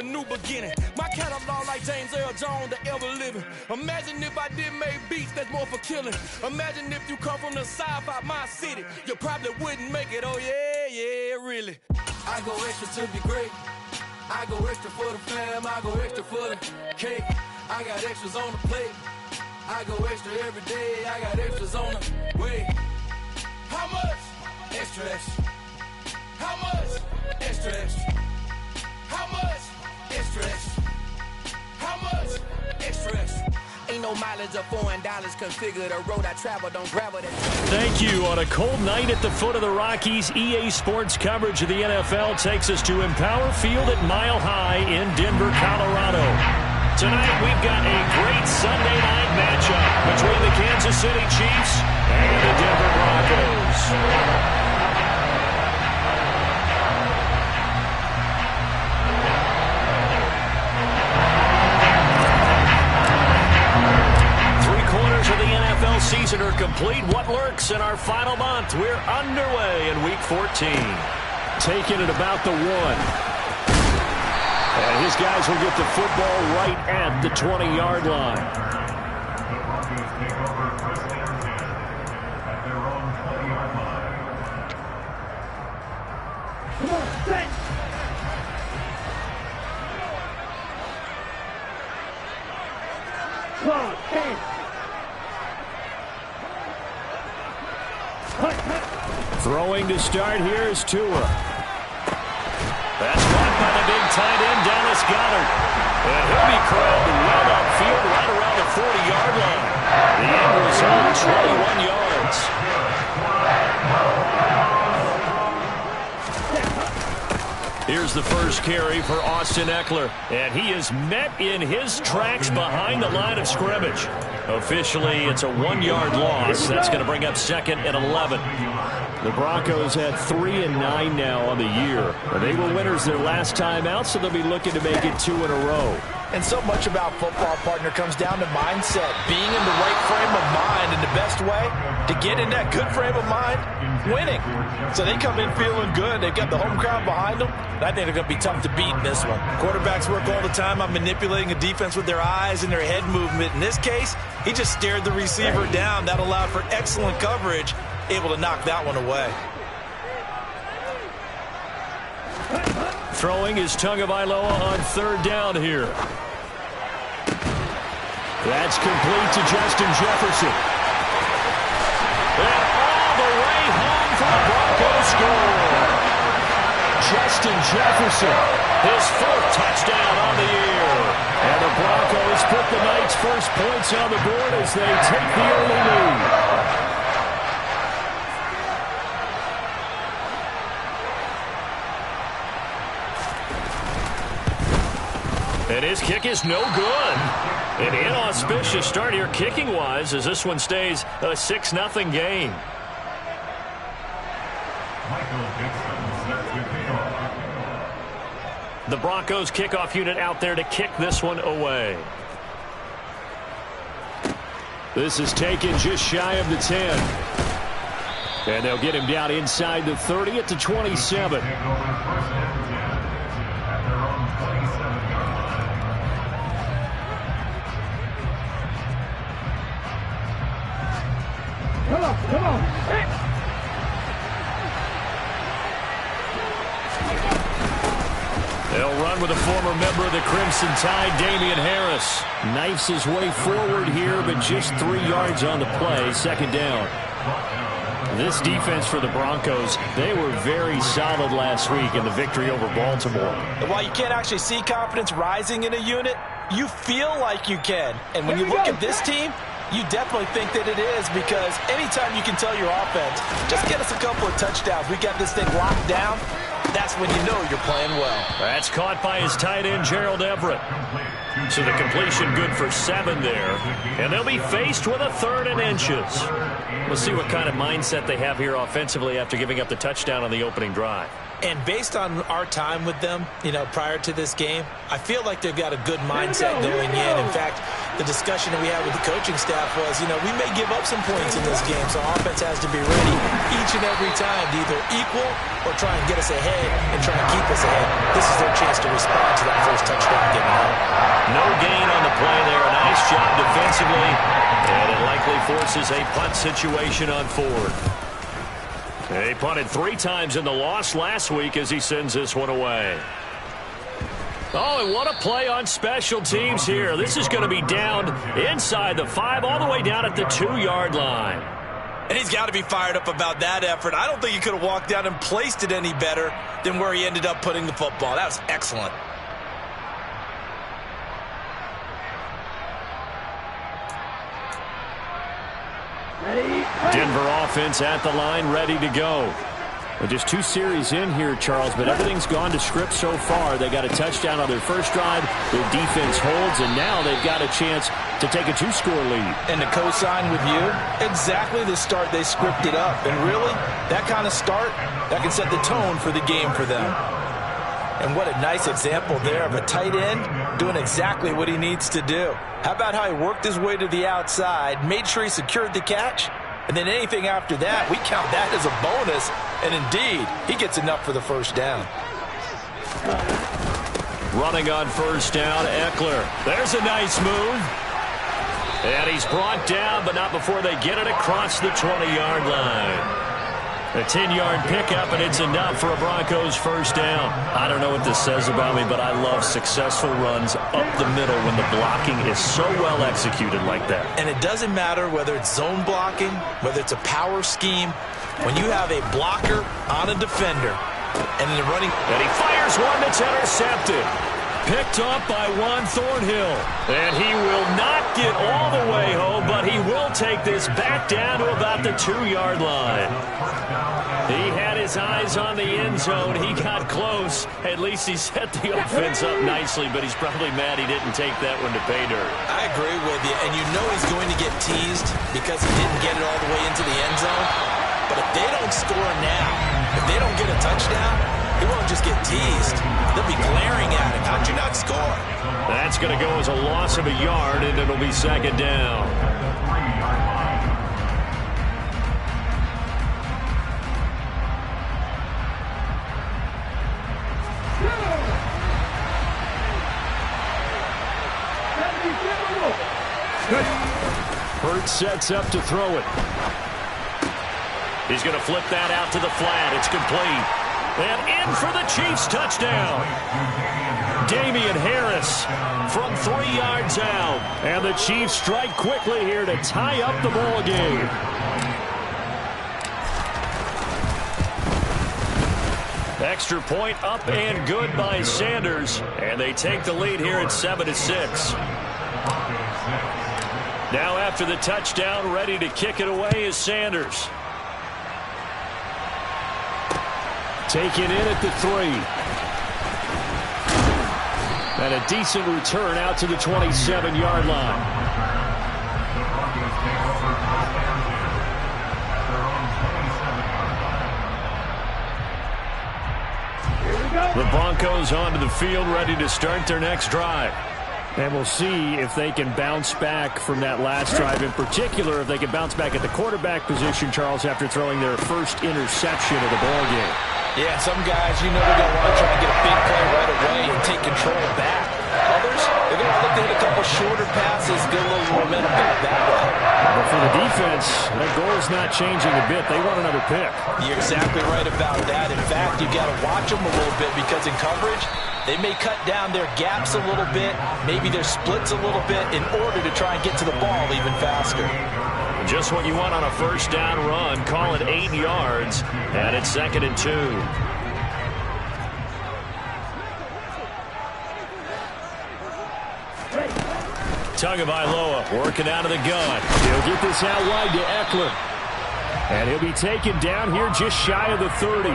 new beginning. My catalog like James Earl Jones, the ever living. Imagine if I did make beats that's more for killing. Imagine if you come from the south out my city, you probably wouldn't make it. Oh yeah, really. I go extra to be great. I go extra for the fam. I go extra for the cake. I got extras on the plate. I go extra every day. I got extras on the way. How much? Extra, extra. How much? Extra, extra. How much? Extra, extra. How much? Extra, extra. Ain't no mileage of $4 configure the road I travel, don't gravel that. Thank you. On a cold night at the foot of the Rockies, EA Sports coverage of the NFL takes us to Empower Field at Mile High in Denver, Colorado. Tonight we've got a great Sunday night matchup between the Kansas City Chiefs and the Denver Broncos. 3 quarters of the NFL season are complete. What lurks in our final month? We're underway in Week 14. Taking it about the 1. And his guys will get the football right at the 20-yard line. Come on, set. Come on, set. Throwing to start here is Tua. That's caught by the big tight end, Dallas Goedert. And he'll be crowded well upfield right around the 40-yard line. The end result, 21 yards. Here's the first carry for Austin Eckler. And he is met in his tracks behind the line of scrimmage. Officially, it's a 1-yard loss. That's going to bring up 2nd and 11. The Broncos have 3 and 9 now on the year. They were winners their last time out, so they'll be looking to make it 2 in a row. And so much about football, partner, comes down to mindset. Being in the right frame of mind, and the best way to get in that good frame of mind, winning. So they come in feeling good. They've got the home crowd behind them. And I think they're going to be tough to beat in this one. Quarterbacks work all the time on manipulating a defense with their eyes and their head movement. In this case, he just stared the receiver down. That allowed for excellent coverage, able to knock that one away. Throwing is Tagovailoa on 3rd down here. That's complete to Justin Jefferson. And all the way home for the Broncos score. Justin Jefferson, his 4th touchdown on the year. And the Broncos put the night's first points on the board as they take the early lead. And his kick is no good. An inauspicious start here kicking-wise as this one stays a 6-0 game. The Broncos kickoff unit out there to kick this one away. This is taken just shy of the 10. And they'll get him down inside the 30 at the 27. Come on, come on. They'll run with a former member of the Crimson Tide, Damian Harris. Knifes his way forward here, but just 3 yards on the play. 2nd down. This defense for the Broncos, they were very solid last week in the victory over Baltimore. While you can't actually see confidence rising in a unit, you feel like you can. And when you look at this team, you definitely think that it is, because anytime you can tell your offense, just get us a couple of touchdowns, we got this thing locked down, that's when you know you're playing well. That's caught by his tight end, Gerald Everett. So the completion good for 7 there. And they'll be faced with a 3rd and inches. We'll see what kind of mindset they have here offensively after giving up the touchdown on the opening drive. And based on our time with them, prior to this game, I feel like they've got a good mindset going in. In fact, the discussion that we had with the coaching staff was, we may give up some points in this game, so offense has to be ready each and every time to either equal or try and get us ahead and try and keep us ahead. This is their chance to respond to that first touchdown given up. No gain on the play there. A nice job defensively, and it likely forces a punt situation on fourth. He punted 3 times in the loss last week as he sends this one away. Oh, and what a play on special teams here. This is going to be down inside the 5, all the way down at the 2-yard line. And he's got to be fired up about that effort. I don't think he could have walked down and placed it any better than where he ended up putting the football. That was excellent. Denver offense at the line, ready to go. Well, just 2 series in here, Charles, but everything's gone to script so far. They got a touchdown on their first drive. Their defense holds, and now they've got a chance to take a 2-score lead. And to co-sign with you, exactly the start they scripted up. And really, that kind of start, that can set the tone for the game for them. And what a nice example there of a tight end doing exactly what he needs to do. How about how he worked his way to the outside, made sure he secured the catch, and then anything after that, we count that as a bonus. And indeed, he gets enough for the first down. Running on first down, Eckler. There's a nice move. And he's brought down, but not before they get it across the 20-yard line. A 10-yard pickup, and it's enough for a Broncos first down. I don't know what this says about me, but I love successful runs up the middle when the blocking is so well executed like that. And it doesn't matter whether it's zone blocking, whether it's a power scheme. When you have a blocker on a defender, and the running... And he fires one that's intercepted. Picked up by Juan Thornhill. And he will not get all the way home, but he will take this back down to about the 2-yard line. He had his eyes on the end zone. He got close. At least he set the offense up nicely, but he's probably mad he didn't take that one to pay dirt. I agree with you, and he's going to get teased because he didn't get it all the way into the end zone. But if they don't score now, if they don't get a touchdown, he won't just get teased. They'll be glaring at him. How'd you not score? That's going to go as a loss of a yard, and it'll be second down. Hurts sets up to throw it. He's going to flip that out to the flat. It's complete. And in for the Chiefs touchdown. Damian Harris from 3 yards out. And the Chiefs strike quickly here to tie up the ball game. Extra point up and good by Sanders. And they take the lead here at 7-6. Now after the touchdown, ready to kick it away is Sanders. Taken in at the 3. And a decent return out to the 27-yard line. The Broncos onto the field, ready to start their next drive. And we'll see if they can bounce back from that last drive. In particular, if they can bounce back at the quarterback position, Charles, after throwing their first interception of the ballgame. Yeah, some guys, they're going to want to try and get a big play right away and take control back. Others, they're going to look to hit a couple shorter passes, get a little momentum back that way. But for the defense, their goal is not changing a bit. They want another pick. You're exactly right about that. In fact, you've got to watch them a little bit because in coverage, they may cut down their gaps a little bit, maybe their splits a little bit in order to try and get to the ball even faster. Just what you want on a first down run. Call it 8 yards, and it's 2nd and 2. Tagovailoa working out of the gun. He'll get this out wide to Eckler. And he'll be taken down here just shy of the 30.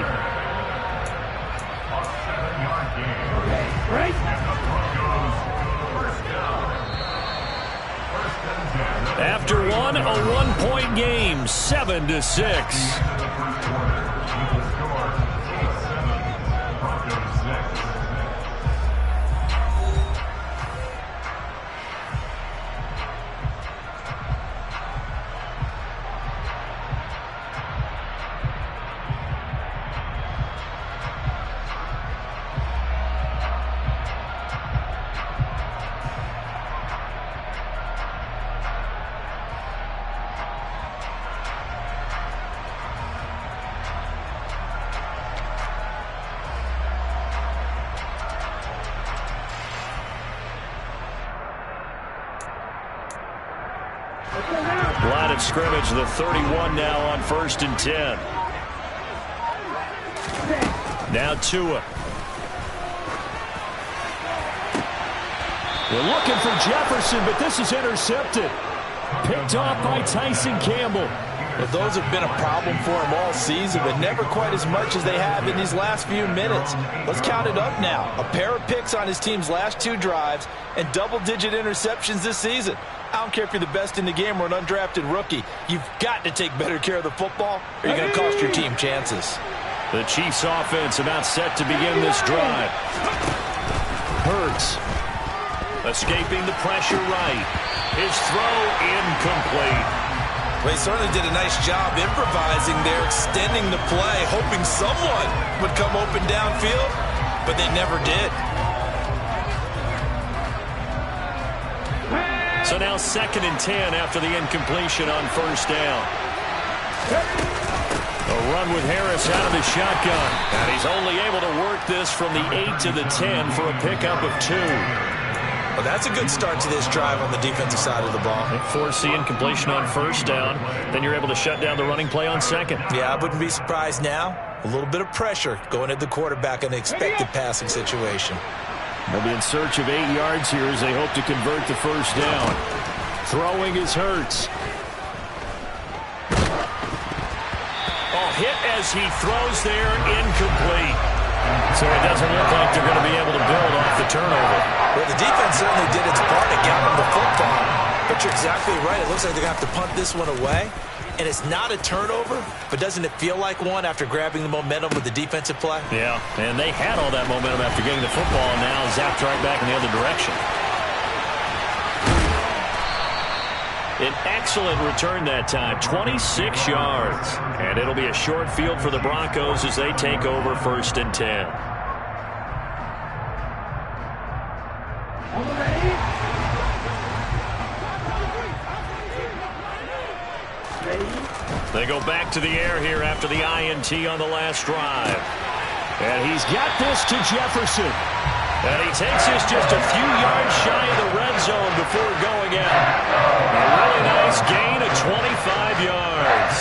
After one, a 1-point game, 7-6. Line of scrimmage, the 31 now on 1st and 10. Now Tua. We're looking for Jefferson, but this is intercepted. Picked off by Tyson Campbell. Well, those have been a problem for him all season, but never quite as much as they have in these last few minutes. Let's count it up now. A pair of picks on his team's last 2 drives and double-digit interceptions this season. I don't care if you're the best in the game or an undrafted rookie. You've got to take better care of the football or you're going to cost your team chances. The Chiefs offense about set to begin this drive. Hurts. Escaping the pressure right. His throw incomplete. Well, he certainly did a nice job improvising there, extending the play, hoping someone would come open downfield, but they never did. So now 2nd and 10 after the incompletion on 1st down. A run with Harris out of the shotgun. And he's only able to work this from the 8 to the 10 for a pickup of 2. Well, that's a good start to this drive on the defensive side of the ball. Force the incompletion on 1st down. Then you're able to shut down the running play on 2nd. Yeah, I wouldn't be surprised now. A little bit of pressure going at the quarterback in an expected passing situation. They'll be in search of 8 yards here as they hope to convert the 1st down. Throwing is Hurts. Oh, hit as he throws there, incomplete. So it doesn't look like they're going to be able to build off the turnover. Well, the defense certainly did its part to get them the football. But you're exactly right. It looks like they're going to have to punt this one away. And it's not a turnover, but doesn't it feel like one after grabbing the momentum with the defensive play? Yeah, and they had all that momentum after getting the football, and now zapped right back in the other direction. An excellent return that time, 26 yards. And it'll be a short field for the Broncos as they take over 1st and 10. They go back to the air here after the INT on the last drive. And he's got this to Jefferson. And he takes this just a few yards shy of the red zone before going out. A really nice gain of 25 yards.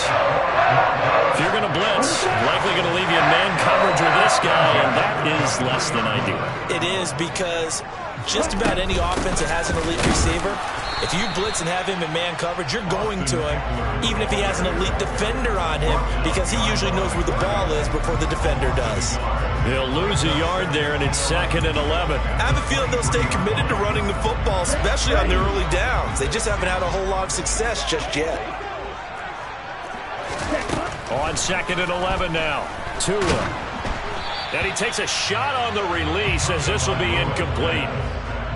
If you're going to blitz, likely going to leave you in man coverage with this guy, and that is less than ideal. It is, because just about any offense that has an elite receiver, if you blitz and have him in man coverage, you're going to him, even if he has an elite defender on him, because he usually knows where the ball is before the defender does. They'll lose a yard there, and it's 2nd and 11. I have a feeling they'll stay committed to running the football, especially on their early downs. They just haven't had a whole lot of success just yet. On 2nd and 11 now. Tua. And he takes a shot on the release as this will be incomplete.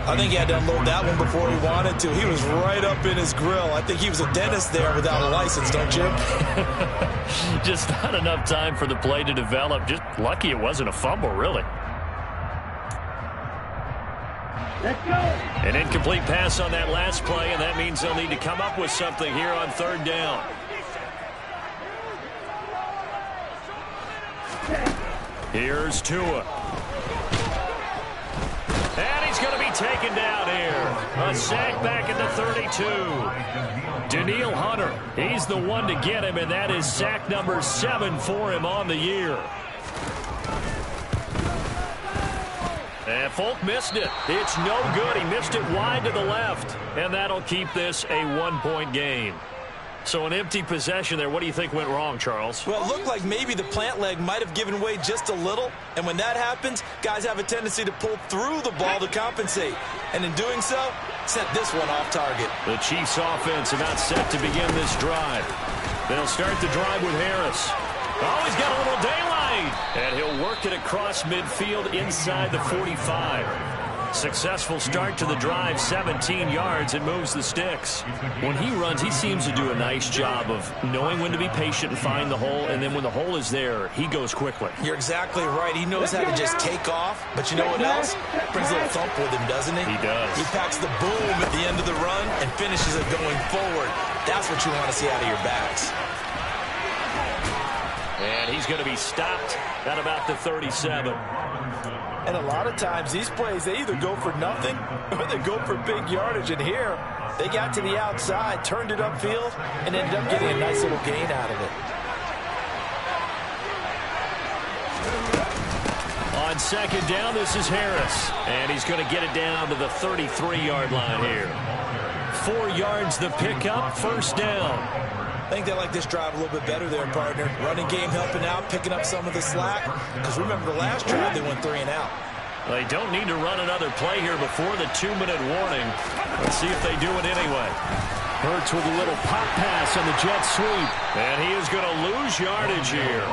I think he had to unload that one before he wanted to. He was right up in his grill. I think he was a dentist there without a license, don't you? Just not enough time for the play to develop. Just lucky it wasn't a fumble, really. Let's go. An incomplete pass on that last play, and that means they'll need to come up with something here on 3rd down. Here's Tua. And he's going to be taken down here. A sack back at the 32. Danielle Hunter, he's the one to get him, and that is sack number 7 for him on the year. And Folk missed it. It's no good. He missed it wide to the left, and that'll keep this a 1-point game. So an empty possession there. What do you think went wrong, Charles? Well, it looked like maybe the plant leg might have given way just a little. And when that happens, guys have a tendency to pull through the ball to compensate. And in doing so, sent this one off target. The Chiefs offense about set to begin this drive. They'll start the drive with Harris. Oh, he's got a little daylight. And he'll work it across midfield inside the 45. Successful start to the drive, 17 yards, and moves the sticks. When he runs, he seems to do a nice job of knowing when to be patient and find the hole, and then when the hole is there, he goes quickly. You're exactly right. He knows how to just take off, but you know what else? Brings a little thump with him, doesn't he? He does. He packs the boom at the end of the run and finishes it going forward. That's what you want to see out of your backs. And he's going to be stopped at about the 37. And a lot of times these plays, they either go for nothing or they go for big yardage. And here, they got to the outside, turned it upfield, and ended up getting a nice little gain out of it. On second down, this is Harris. And he's going to get it down to the 33-yard line here. 4 yards the pickup, first down. I think they like this drive a little bit better there, partner. Running game helping out, picking up some of the slack. Because remember the last drive, they went 3 and out. They don't need to run another play here before the 2-minute warning. Let's see if they do it anyway. Hurts with a little pop pass on the jet sweep. And he is going to lose yardage here.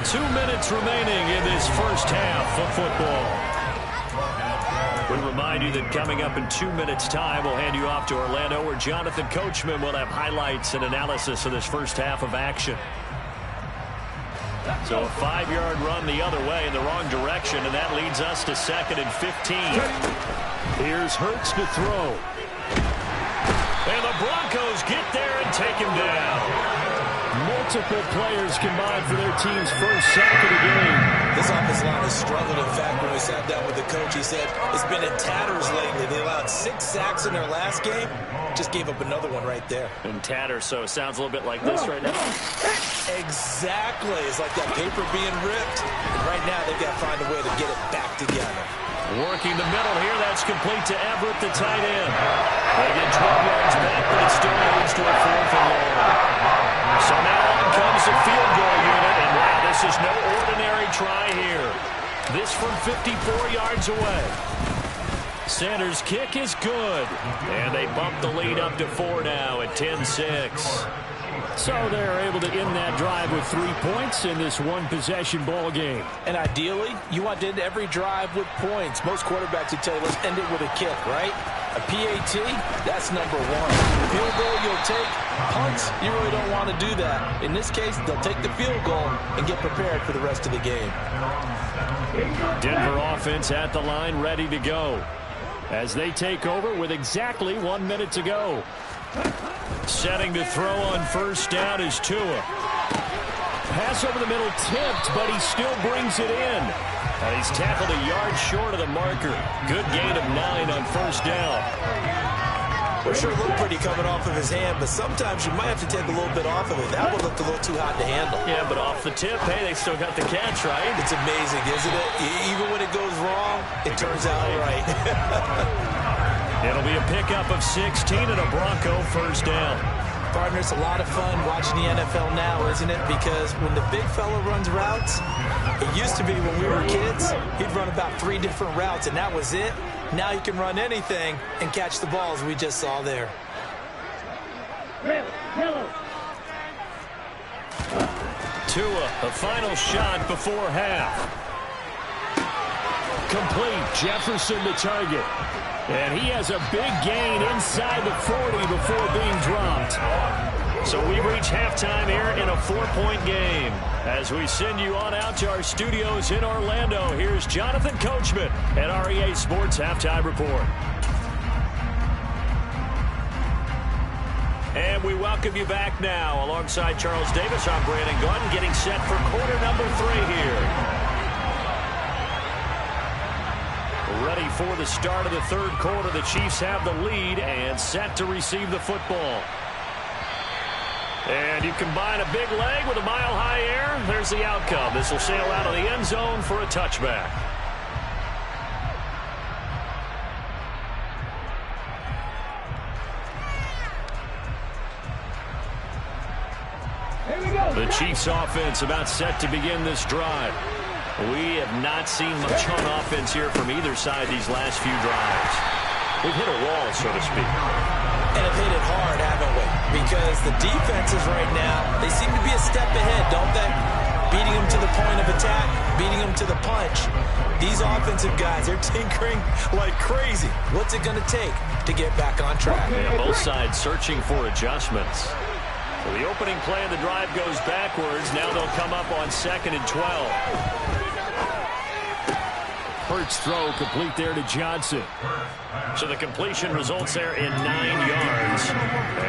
2 minutes remaining in this first half of football. We remind you that coming up in 2 minutes' time, we'll hand you off to Orlando, where Jonathan Coachman will have highlights and analysis of this first half of action. So a 5-yard run the other way in the wrong direction, and that leads us to 2nd and 15. Here's Hurts to throw. And the Broncos get there and take him down. Multiple players combined for their team's first sack of the game. This offensive line has struggled. In fact, when we sat down with the coach, he said it's been in tatters lately. They allowed 6 sacks in their last game. Just gave up another one right there. In tatters, so it sounds a little bit like this right now. Exactly. It's like that paper being ripped. And right now, they've got to find a way to get it back together. Working the middle here. That's complete to Everett, the tight end. They get 12 yards back, but it still leads to a 4th and long. So now on comes the field goal unit, and wow, this is no ordinary try here. This from 54 yards away. Sanders' kick is good, and they bump the lead up to 4 now at 10-6. So they're able to end that drive with 3 points in this one-possession ball game. And ideally, you want to end every drive with points. Most quarterbacks would tell you, let's end it with a kick, right? A PAT, that's number 1. Field goal you'll take. Punts, you really don't want to do that. In this case, they'll take the field goal and get prepared for the rest of the game. Denver offense at the line, ready to go, as they take over with exactly 1 minute to go. Setting to throw on first down is Tua. Pass over the middle tipped, but he still brings it in. And he's tackled a yard short of the marker. Good gain of 9 on first down. Well, sure looked pretty coming off of his hand, but sometimes you might have to take a little bit off of it. That one looked a little too hot to handle. Yeah, but off the tip, hey, they still got the catch, right? It's amazing, isn't it? Even when it goes wrong, it turns out right. It'll be a pickup of 16 and a Bronco first down. Partner, it's a lot of fun watching the NFL now, isn't it? Because when the big fella runs routes, it used to be when we were kids, he'd run about 3 different routes, and that was it. Now you can run anything and catch the balls we just saw there. Tua, a final shot before half. Complete. Jefferson the target. And he has a big gain inside the 40 before being dropped. So we reach halftime here in a 4-point game. As we send you on out to our studios in Orlando, here's Jonathan Coachman at REA Sports Halftime Report. And we welcome you back now. Alongside Charles Davis, I'm Brandon Gunn, getting set for quarter number 3 here. Ready for the start of the 3rd quarter. The Chiefs have the lead and set to receive the football. And you combine a big leg with a mile-high air, there's the outcome. This will sail out of the end zone for a touchback. The Chiefs offense about set to begin this drive. We have not seen much on offense here from either side these last few drives. We've hit a wall, so to speak. And have hit it hard, haven't we? Because the defenses right now, they seem to be a step ahead, don't they? Beating them to the point of attack, beating them to the punch. These offensive guys, they're tinkering like crazy. What's it going to take to get back on track? Yeah, both sides searching for adjustments. So the opening play of the drive goes backwards. Now they'll come up on 2nd and 12. Hurts throw complete there to Johnson. So the completion results there in 9 yards.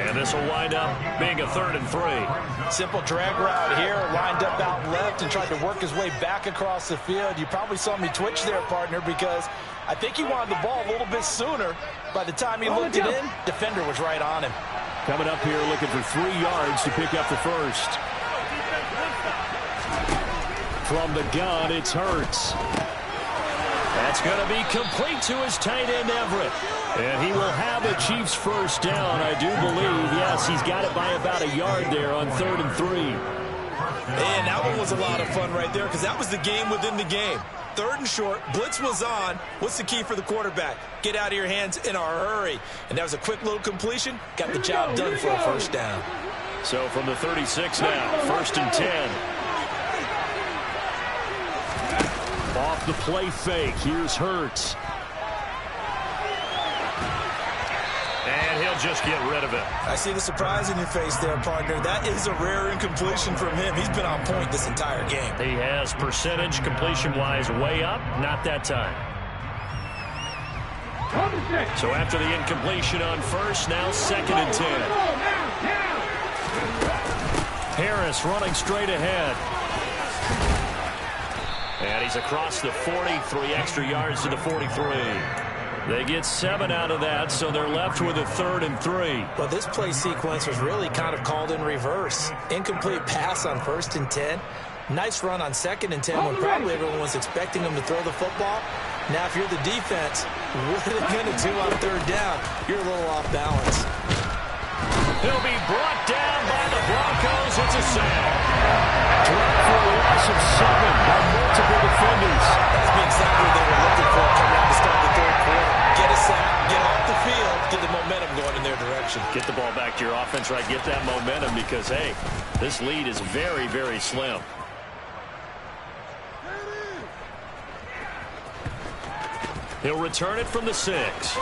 And this will wind up being a 3rd and 3. Simple drag route here, lined up out left and tried to work his way back across the field. You probably saw me twitch there, partner, because I think he wanted the ball a little bit sooner. By the time he looked it in, defender was right on him. Coming up here looking for 3 yards to pick up the first. From the gun, it's Hurts. That's going to be complete to his tight end, Everett. And he will have a Chiefs first down, I do believe. Yes, he's got it by about a yard there on 3rd and 3. And that one was a lot of fun right there because that was the game within the game. 3rd and short, blitz was on. What's the key for the quarterback? Get out of your hands in a hurry. And that was a quick little completion. Got the job done for a first down. So from the 36 now, 1st and 10. Off the play fake, here's Hurts. And he'll just get rid of it. I see the surprise in your face there, partner. That is a rare incompletion from him. He's been on point this entire game. He has percentage completion-wise way up. Not that time. So after the incompletion on 1st, now 2nd and 10. Harris running straight ahead. And he's across the 40, 3 extra yards to the 43. They get 7 out of that, so they're left with a 3rd and 3. Well, this play sequence was really kind of called in reverse. Incomplete pass on 1st and 10. Nice run on 2nd and 10 when probably everyone was expecting him to throw the football. Now, if you're the defense, what are they going to do on 3rd down? You're a little off balance. He'll be brought down by the Broncos. It's a sack. Drop for a loss of 7 by multiple defenders. That's exactly what they were looking for coming out to start the 3rd quarter. Get a sack, get off the field, get the momentum going in their direction. Get the ball back to your offense, right? Get that momentum because, hey, this lead is very, very slim. He'll return it from the 6.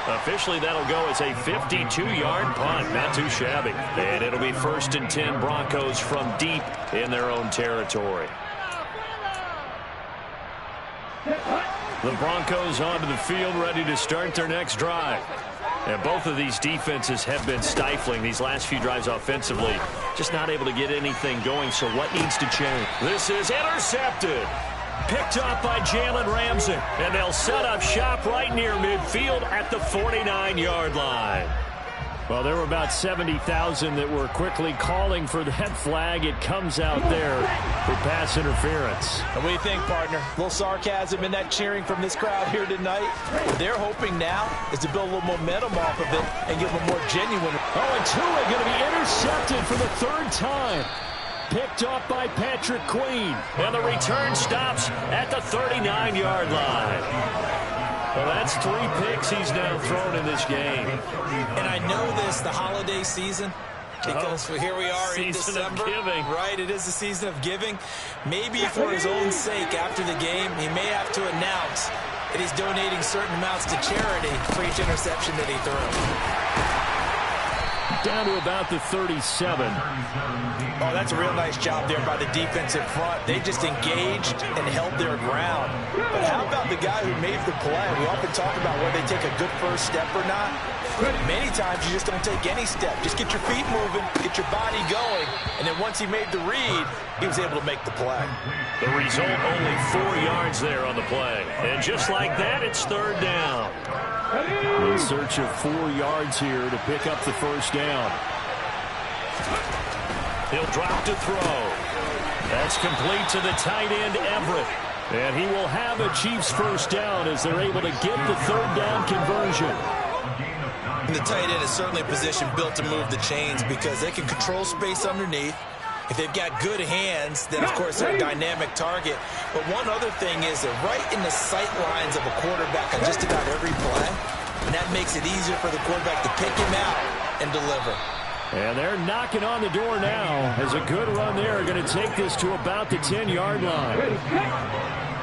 Officially, that'll go as a 52-yard punt. Not too shabby. And it'll be 1st and 10 Broncos from deep in their own territory. The Broncos onto the field, ready to start their next drive. And both of these defenses have been stifling these last few drives offensively. Just not able to get anything going, so what needs to change? This is intercepted. Picked up by Jalen Ramsey. And they'll set up shop right near midfield at the 49-yard line. Well, there were about 70,000 that were quickly calling for that flag. It comes out there for pass interference. And what do you think, partner? A little sarcasm in that cheering from this crowd here tonight. What they're hoping now is to build a little momentum off of it and give them more genuine. Oh, and Tua going to be intercepted for the 3rd time. Picked off by Patrick Queen. And the return stops at the 39-yard line. Well, that's 3 picks he's now thrown in this game. And I know this, the holiday season, because here we are in December. Season of giving. Right, it is the season of giving. Maybe for his own sake after the game, he may have to announce that he's donating certain amounts to charity for each interception that he threw. Down to about the 37. Oh, that's a real nice job there by the defensive front. They just engaged and held their ground. But how about the guy who made the play? We often talk about whether they take a good first step or not. Many times you just don't take any step. Just get your feet moving, get your body going, and then once he made the read, he was able to make the play. The result, only 4 yards there on the play. And just like that, it's 3rd down. In search of 4 yards here to pick up the first down. He'll drop to throw. That's complete to the tight end, Everett. And he will have a Chiefs first down as they're able to get the 3rd down conversion. And the tight end is certainly a position built to move the chains because they can control space underneath. If they've got good hands, then, of course, they're a dynamic target. But one other thing is they're right in the sight lines of a quarterback on just about every play. And that makes it easier for the quarterback to pick him out and deliver. And they're knocking on the door now as a good run there. Going to take this to about the 10-yard line.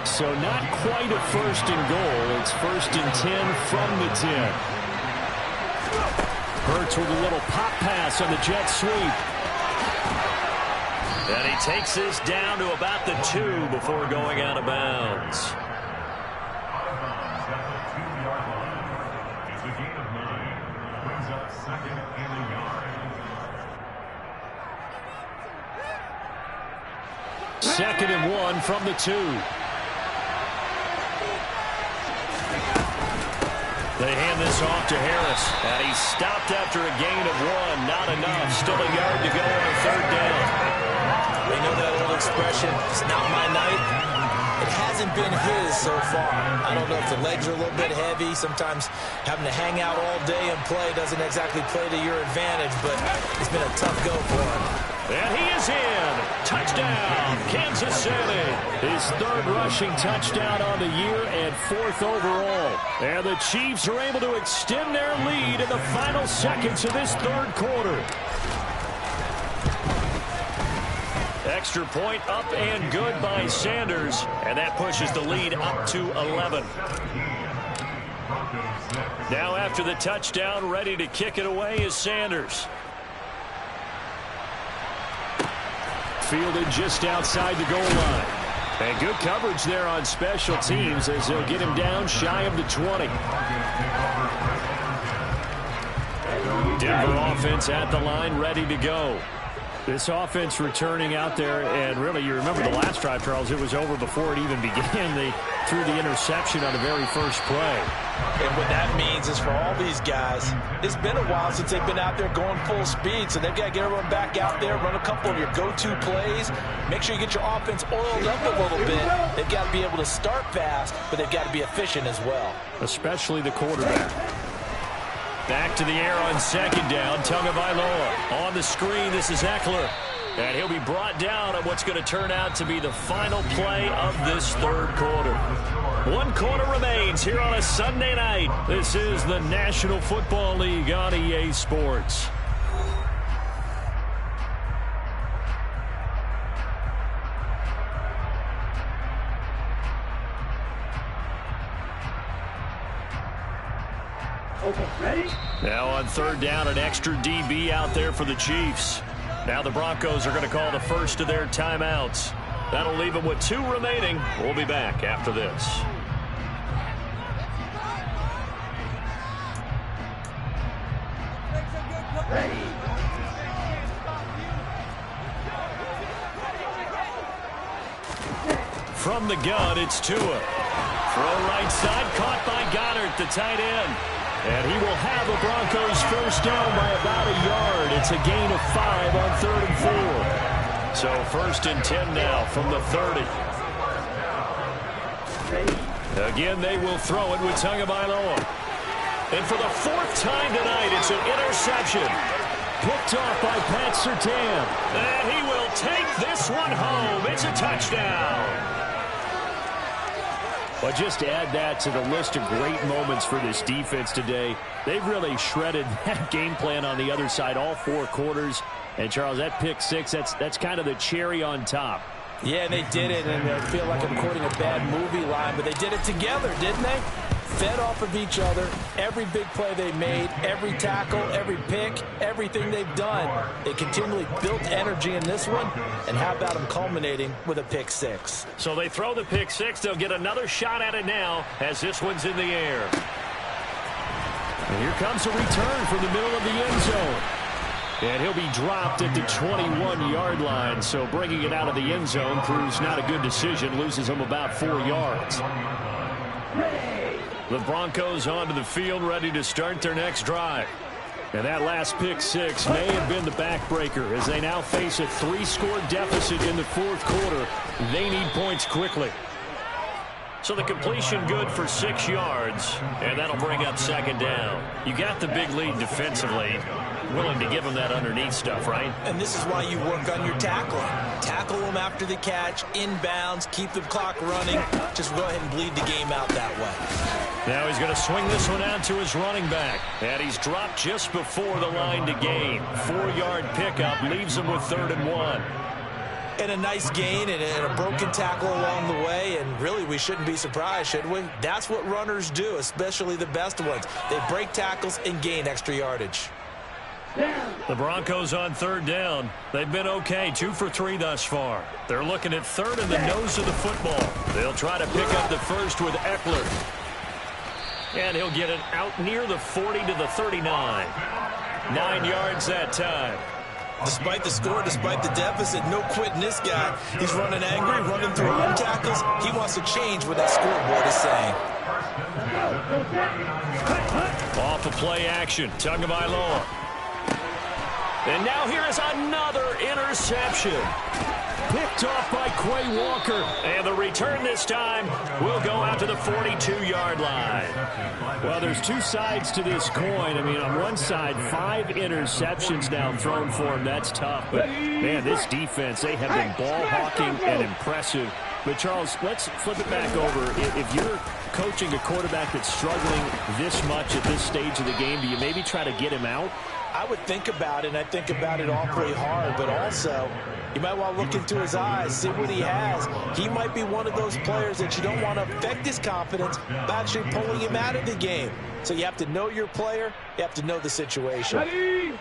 So not quite a 1st and goal. It's 1st and 10 from the 10. Hurts with a little pop pass on the jet sweep. And he takes this down to about the 2 before going out of bounds. Second and 1 from the 2. They hand this off to Harris, and he's stopped after a gain of 1. Not enough. Still a yard to go on third down. We know that old expression, it's not my night. It hasn't been his so far. I don't know if the legs are a little bit heavy. Sometimes having to hang out all day and play doesn't exactly play to your advantage, but it's been a tough go for him. And he is in. Touchdown, Kansas City. His third rushing touchdown on the year and 4th overall. And the Chiefs are able to extend their lead in the final seconds of this third quarter. Extra point up and good by Sanders. And that pushes the lead up to 11. Now after the touchdown, ready to kick it away is Sanders. Fielded just outside the goal line. And good coverage there on special teams as they'll get him down shy of the 20. Denver offense at the line, ready to go. This offense returning out there, and really, you remember the last drive, Charles, it was over before it even began. They threw the interception on the very first play. And what that means is for all these guys, it's been a while since they've been out there going full speed, so they've got to get everyone back out there, run a couple of your go-to plays, make sure you get your offense oiled up a little bit. They've got to be able to start fast, but they've got to be efficient as well. Especially the quarterback. Back to the air on second down. Tagovailoa on the screen. This is Eckler. And he'll be brought down on what's going to turn out to be the final play of this third quarter. 1 quarter remains here on a Sunday night. This is the National Football League on EA Sports. Okay, ready? Now on third down, an extra DB out there for the Chiefs. Now the Broncos are going to call the first of their timeouts. That'll leave them with 2 remaining. We'll be back after this. Ready. From the gun, it's Tua. Throw right side, caught by Goddard, the tight end. And he will have the Broncos first down by about a yard. It's a gain of 5 on 3rd and 4. So 1st and 10 now from the 30. Again, they will throw it with Tagovailoa. And for the 4th time tonight, it's an interception. Picked off by Pat Surtain. And he will take this one home. It's a touchdown. But just to add that to the list of great moments for this defense today, they've really shredded that game plan on the other side all 4 quarters. And, Charles, that pick 6, that's kind of the cherry on top. Yeah, they did it, and I feel like I'm quoting a bad movie line, but they did it together, didn't they? Fed off of each other, every big play they made, every tackle, every pick, everything they've done. They continually built energy in this one, and how about them culminating with a pick 6? So they throw the pick 6. They'll get another shot at it now as this one's in the air. And here comes a return from the middle of the end zone. And he'll be dropped at the 21-yard line, so bringing it out of the end zone proves not a good decision, loses him about 4 yards. The Broncos onto the field, ready to start their next drive. And that last pick 6 may have been the backbreaker as they now face a 3-score deficit in the 4th quarter. They need points quickly. So the completion good for 6 yards, and that'll bring up 2nd down. You got the big lead defensively. Willing to give them that underneath stuff, right? And this is why you work on your tackling. Tackle them after the catch, inbounds, keep the clock running. Just go ahead and bleed the game out that way. Now he's going to swing this one out to his running back. And he's dropped just before the line to gain. 4-yard pickup leaves him with 3rd and 1. And a nice gain and a broken tackle along the way, and really we shouldn't be surprised, should we? That's what runners do, especially the best ones. They break tackles and gain extra yardage. The Broncos on third down. They've been okay, 2 for 3 thus far. They're looking at third in the nose of the football. They'll try to pick up the first with Eckler. And he'll get it out near the 40 to the 39. 9 yards that time. Despite the score, despite the deficit, no quitting this guy. He's running angry, running through arm tackles. He wants to change what that scoreboard is saying. Off of play action, Tagovailoa. And now here is another interception. Picked off by Quay Walker. And the return this time will go out to the 42-yard line. Well, there's two sides to this coin. I mean, on one side, 5 interceptions now thrown for him. That's tough. But, man, this defense, they have been ball-hawking and impressive. But, Charles, let's flip it back over. If you're coaching a quarterback that's struggling this much at this stage of the game, do you maybe try to get him out? I would think about it, and I think about it awfully hard, but also you might want to look into his eyes, see what he has. He might be one of those players that you don't want to affect his confidence by actually pulling him out of the game. So you have to know your player. You have to know the situation. Ready?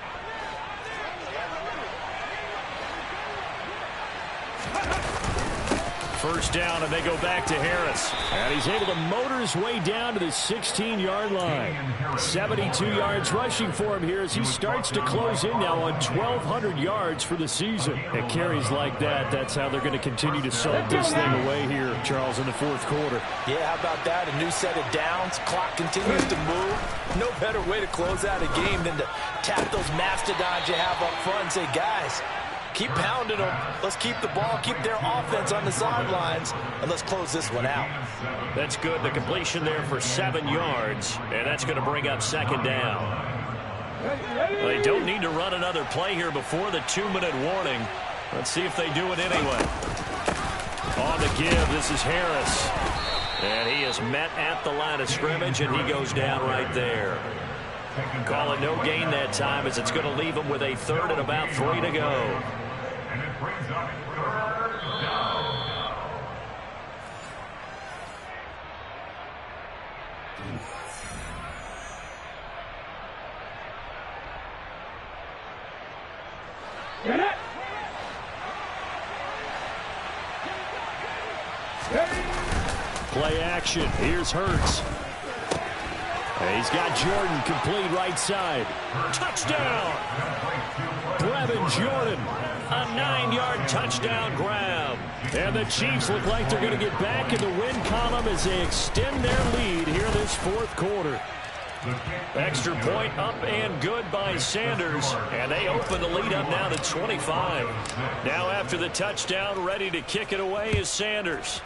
First down, and they go back to Harris. And he's able to motor his way down to the 16-yard line. 72 yards rushing for him here as he starts to close in now on 1,200 yards for the season. And carries like that, that's how they're going to continue to salt this thing away here, Charles, in the fourth quarter. Yeah, how about that? A new set of downs. Clock continues to move. No better way to close out a game than to tap those mastodons you have up front and say, guys, keep pounding them. Let's keep the ball, keep their offense on the sidelines, and let's close this one out. That's good. The completion there for 7 yards, and that's going to bring up second down. They don't need to run another play here before the 2-minute warning. Let's see if they do it anyway. On the give, this is Harris. And he is met at the line of scrimmage, and he goes down right there. Call it no gain that time as it's going to leave him with a third and about 3 to go. Get it! Play action. Here's Hurts. He's got Jordan complete right side. Touchdown! Brevin Jordan. A 9-yard touchdown grab. And the Chiefs look like they're going to get back in the win column as they extend their lead here this fourth quarter. Extra point up and good by Sanders. And they open the lead up now to 25. Now after the touchdown, ready to kick it away is Sanders.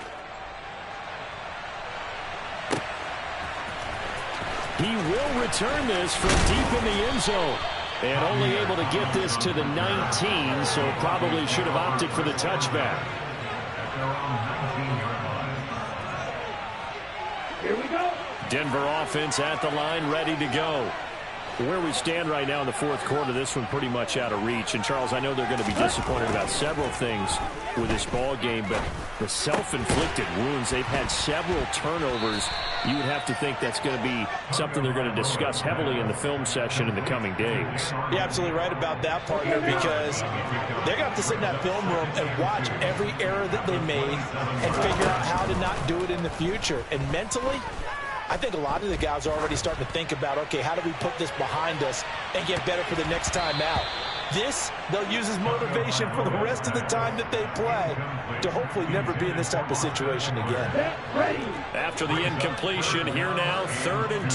He will return this from deep in the end zone. And only able to get this to the 19, so probably should have opted for the touchback. Here we go. Denver offense at the line, ready to go. Where we stand right now in the fourth quarter, this one pretty much out of reach. And, Charles, I know they're going to be disappointed about several things with this ball game, but the self-inflicted wounds, they've had several turnovers. You would have to think that's going to be something they're going to discuss heavily in the film session in the coming days. You're absolutely right about that, partner, because they're going to have to sit in that film room and watch every error that they made and figure out how to not do it in the future. And mentally, I think a lot of the guys are already starting to think about, okay, how do we put this behind us and get better for the next time out? This, they'll use as motivation for the rest of the time that they play to hopefully never be in this type of situation again. After the incompletion, here now, 3rd and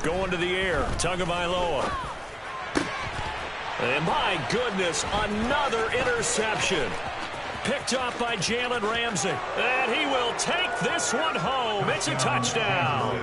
2. Going to the air, Tagovailoa. And my goodness, another interception. Picked off by Jalen Ramsey. And he will take this one home. It's a touchdown.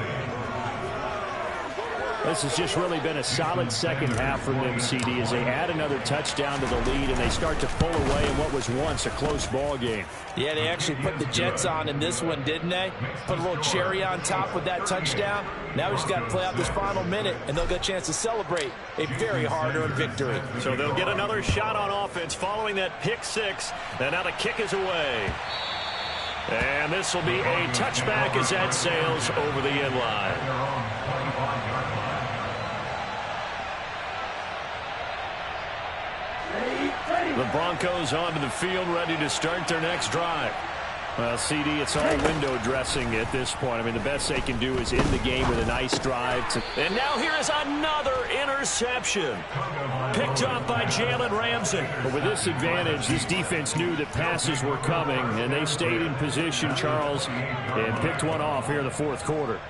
This has just really been a solid second half from them, CD, as they add another touchdown to the lead and they start to pull away in what was once a close ball game. Yeah, they actually put the Jets on in this one, didn't they? Put a little cherry on top with that touchdown. Now we just got to play out this final minute, and they'll get a chance to celebrate a very hard-earned victory. So they'll get another shot on offense following that pick six, and now the kick is away. And this will be a touchback as that sails over the end line. The Broncos onto the field, ready to start their next drive. Well, CD, it's all window dressing at this point. I mean, the best they can do is end the game with a nice drive. And now here is another interception. Picked up by Jalen Ramsey. But with this advantage, this defense knew that passes were coming, and they stayed in position, Charles, and picked one off here in the fourth quarter.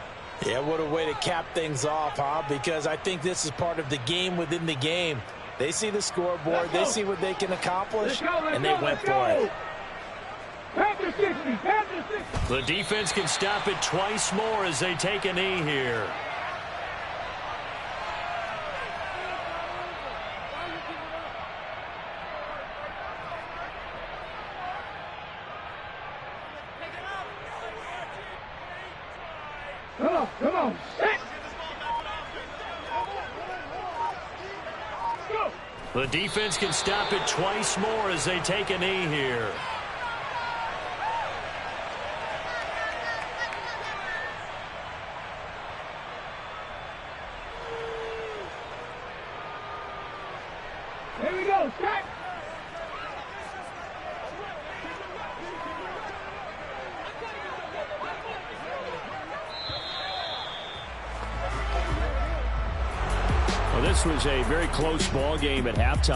Yeah, what a way to cap things off, huh? Because I think this is part of the game within the game. They see the scoreboard, they see what they can accomplish, and they went for it. The defense can stop it twice more as they take a knee here. Come on, set. The defense can stop it twice more as they take a knee here. Here we go, set. Well, this was a very close ball game at halftime.